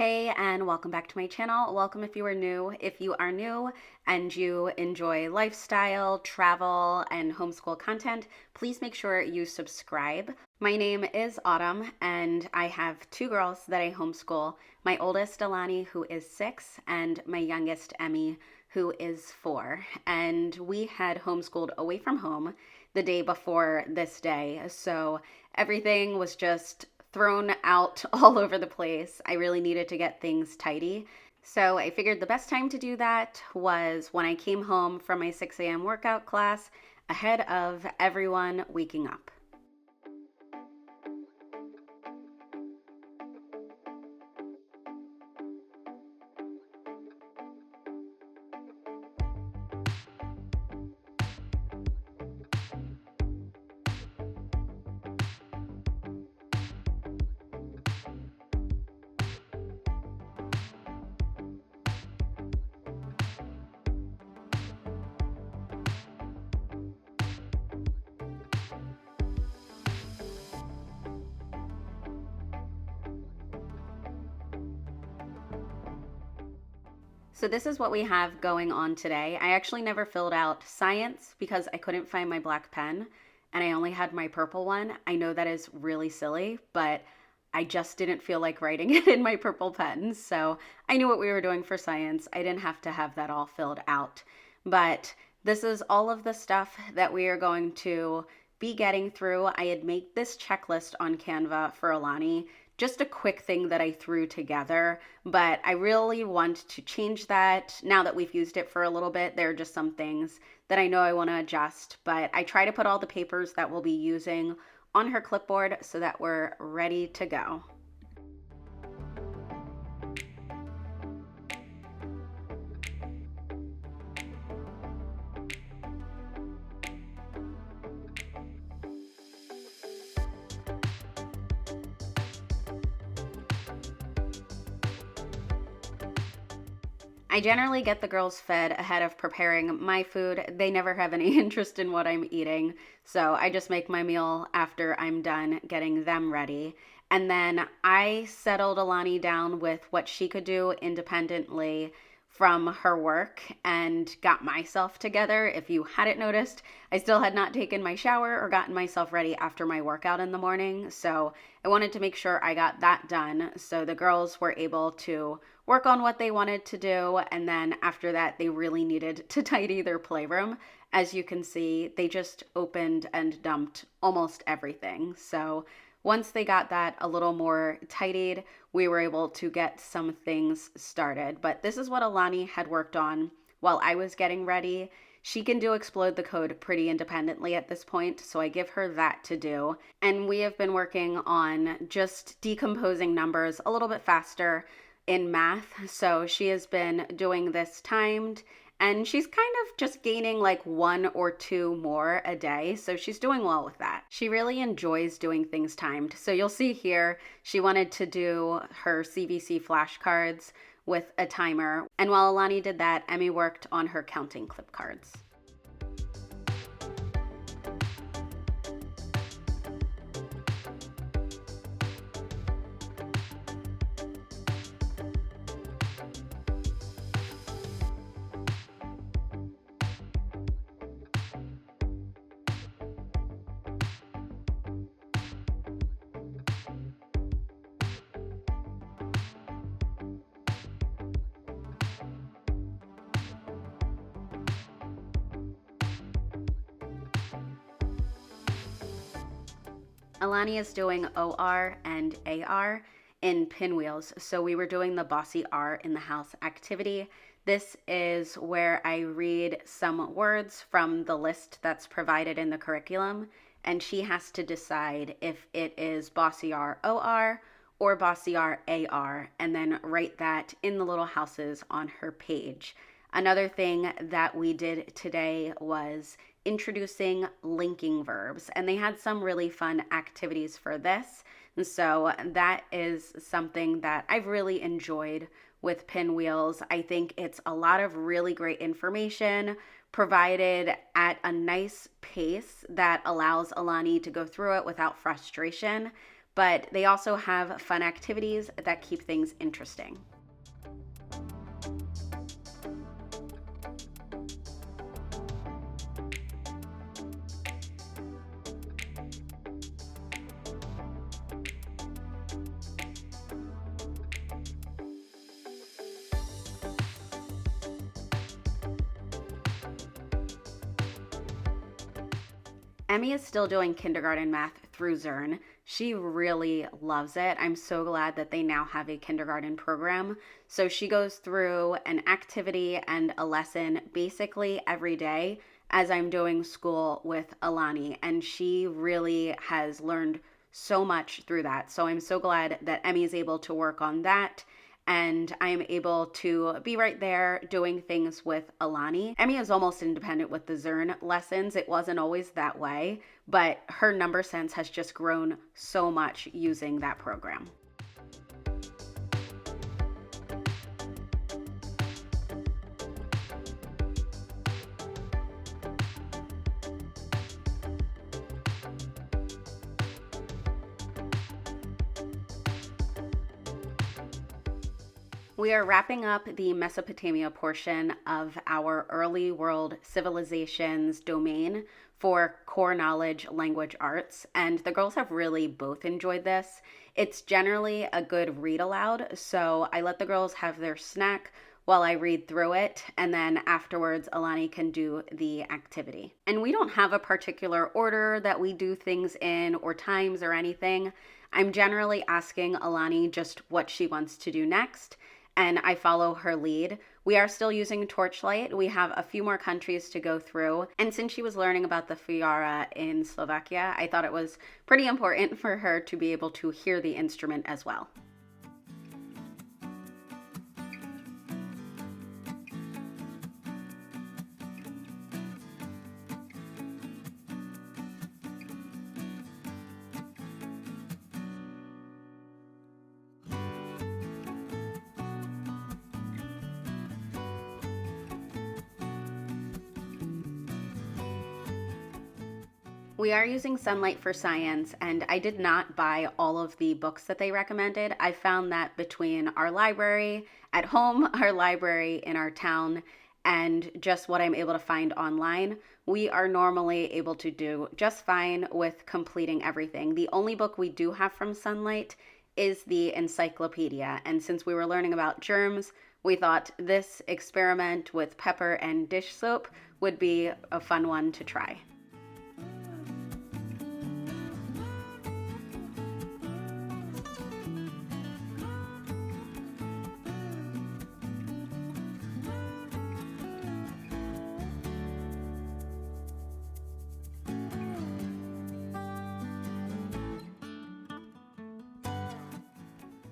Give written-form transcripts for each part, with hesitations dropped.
Hey, and welcome back to my channel. Welcome if you are new. If you are new and you enjoy lifestyle, travel, and homeschool content, please make sure you subscribe. My name is Autumn, and I have two girls that I homeschool. My oldest, Alani, who is 6, and my youngest, Emmy, who is 4. And we had homeschooled away from home the day before this day, so everything was just thrown out all over the place. I really needed to get things tidy. So I figured the best time to do that was when I came home from my 6 a.m. workout class ahead of everyone waking up. So this is what we have going on today. I actually never filled out science because I couldn't find my black pen and I only had my purple one. I know that is really silly, but I just didn't feel like writing it in my purple pen. So I knew what we were doing for science. I didn't have to have that all filled out. But this is all of the stuff that we are going to be getting through. I had made this checklist on Canva for Alani, just a quick thing that I threw together, but I really want to change that. Now that we've used it for a little bit, there are just some things that I know I want to adjust, but I try to put all the papers that we'll be using on her clipboard so that we're ready to go. I generally get the girls fed ahead of preparing my food. They never have any interest in what I'm eating, so I just make my meal after I'm done getting them ready. And then I settled Alani down with what she could do independently from her work and got myself together. If you hadn't noticed, I still had not taken my shower or gotten myself ready after my workout in the morning, so I wanted to make sure I got that done so the girls were able to work on what they wanted to do, and then after that they really needed to tidy their playroom. As you can see, they just opened and dumped almost everything. So once they got that a little more tidied, we were able to get some things started. But this is what Alani had worked on while I was getting ready. She can do Explode the Code pretty independently at this point, so I give her that to do. And we have been working on just decomposing numbers a little bit faster in math. So she has been doing this timed, and she's kind of just gaining like 1 or 2 more a day. So she's doing well with that. She really enjoys doing things timed. So you'll see here, she wanted to do her CVC flashcards with a timer. And while Alani did that, Emmy worked on her counting clip cards. Alani is doing OR and AR in pinwheels. So we were doing the Bossy R in the house activity. This is where I read some words from the list that's provided in the curriculum, and she has to decide if it is Bossy R OR or Bossy R AR, and then write that in the little houses on her page. Another thing that we did today was introducing linking verbs, and they had some really fun activities for this. And so that is something that I've really enjoyed with Pinwheels. I think it's a lot of really great information provided at a nice pace that allows Alani to go through it without frustration. but they also have fun activities that keep things interesting. Emmy is still doing kindergarten math through Zearn. She really loves it. I'm so glad that they now have a kindergarten program. So she goes through an activity and a lesson basically every day as I'm doing school with Alani. And she really has learned so much through that. So I'm so glad that Emmy is able to work on that, and I'm able to be right there doing things with Alani. Emmy is almost independent with the Zearn lessons. It wasn't always that way, but her number sense has just grown so much using that program. We are wrapping up the Mesopotamia portion of our early world civilizations domain for core knowledge language arts, and the girls have really both enjoyed this. It's generally a good read aloud, so I let the girls have their snack while I read through it, and then afterwards Alani can do the activity. And we don't have a particular order that we do things in or times or anything. I'm generally asking Alani just what she wants to do next, and I follow her lead. We are still using Torchlight. We have a few more countries to go through. And since she was learning about the Fiara in Slovakia, I thought it was pretty important for her to be able to hear the instrument as well. We are using Sunlight for Science, and I did not buy all of the books that they recommended. I found that between our library at home, our library in our town, and just what I'm able to find online, we are normally able to do just fine with completing everything. The only book we do have from Sunlight is the encyclopedia, and since we were learning about germs, we thought this experiment with pepper and dish soap would be a fun one to try.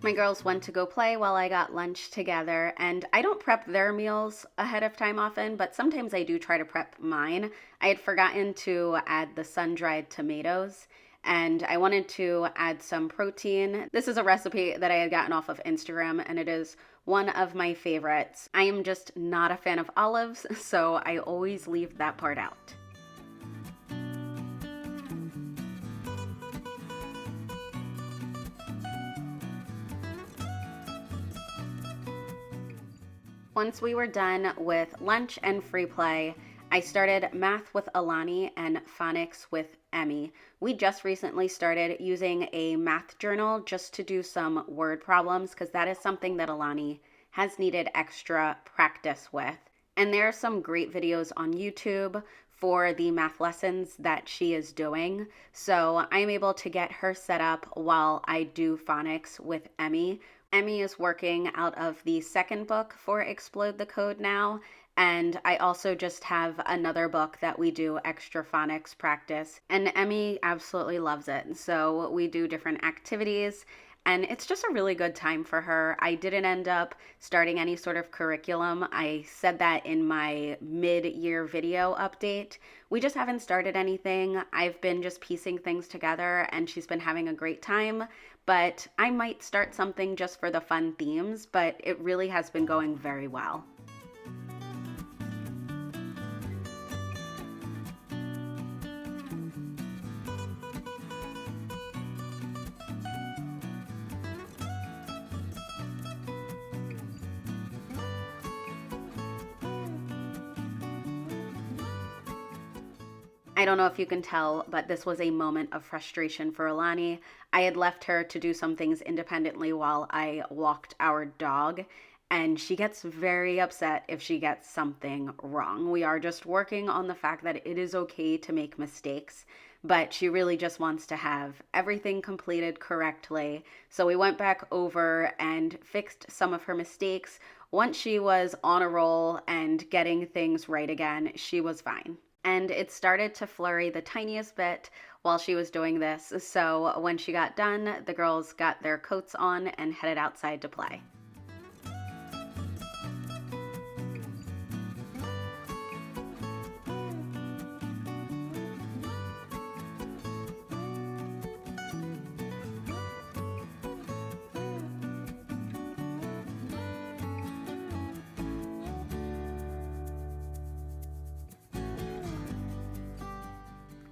My girls went to go play while I got lunch together, and I don't prep their meals ahead of time often, but sometimes I do try to prep mine. I had forgotten to add the sun-dried tomatoes, and I wanted to add some protein. This is a recipe that I had gotten off of Instagram, and it is one of my favorites. I am just not a fan of olives, so I always leave that part out. Once we were done with lunch and free play, I started math with Alani and phonics with Emmy. We just recently started using a math journal just to do some word problems because that is something that Alani has needed extra practice with. And there are some great videos on YouTube for the math lessons that she is doing. So I'm able to get her set up while I do phonics with Emmy. Emmy is working out of the second book for Explode the Code now, and I also just have another book that we do extra phonics practice, and Emmy absolutely loves it. So we do different activities, and it's just a really good time for her. I didn't end up starting any sort of curriculum. I said that in my mid-year video update. We just haven't started anything. I've been just piecing things together, and she's been having a great time. But I might start something just for the fun themes, but it really has been going very well. I don't know if you can tell, but this was a moment of frustration for Alani. I had left her to do some things independently while I walked our dog, and she gets very upset if she gets something wrong. We are just working on the fact that it is okay to make mistakes, but she really just wants to have everything completed correctly. So we went back over and fixed some of her mistakes. Once she was on a roll and getting things right again, she was fine. And it started to flurry the tiniest bit while she was doing this. So when she got done, the girls got their coats on and headed outside to play.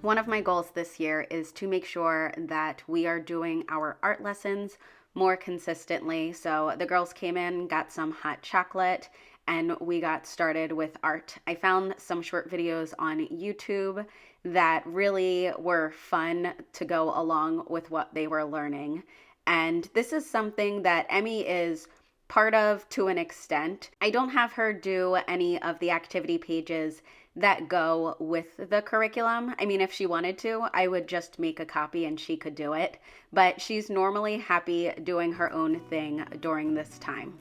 One of my goals this year is to make sure that we are doing our art lessons more consistently. So the girls came in, got some hot chocolate, and we got started with art. I found some short videos on YouTube that really were fun to go along with what they were learning. And this is something that Emmy is part of to an extent. I don't have her do any of the activity pages that go with the curriculum. I mean, if she wanted to, I would just make a copy and she could do it. But she's normally happy doing her own thing during this time.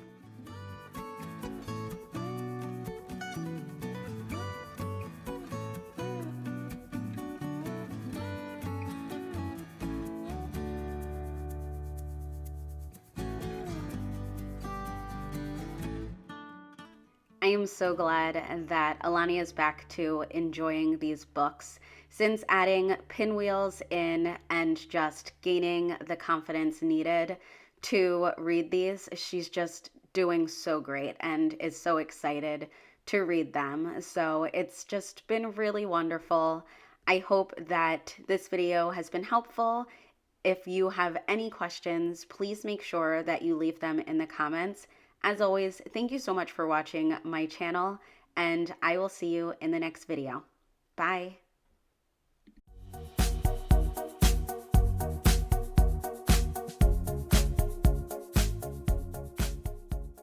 I am so glad that Alani is back to enjoying these books. Since adding pinwheels in and just gaining the confidence needed to read these, she's just doing so great and is so excited to read them. So it's just been really wonderful. I hope that this video has been helpful. If you have any questions, please make sure that you leave them in the comments. As always, thank you so much for watching my channel, and I will see you in the next video. Bye.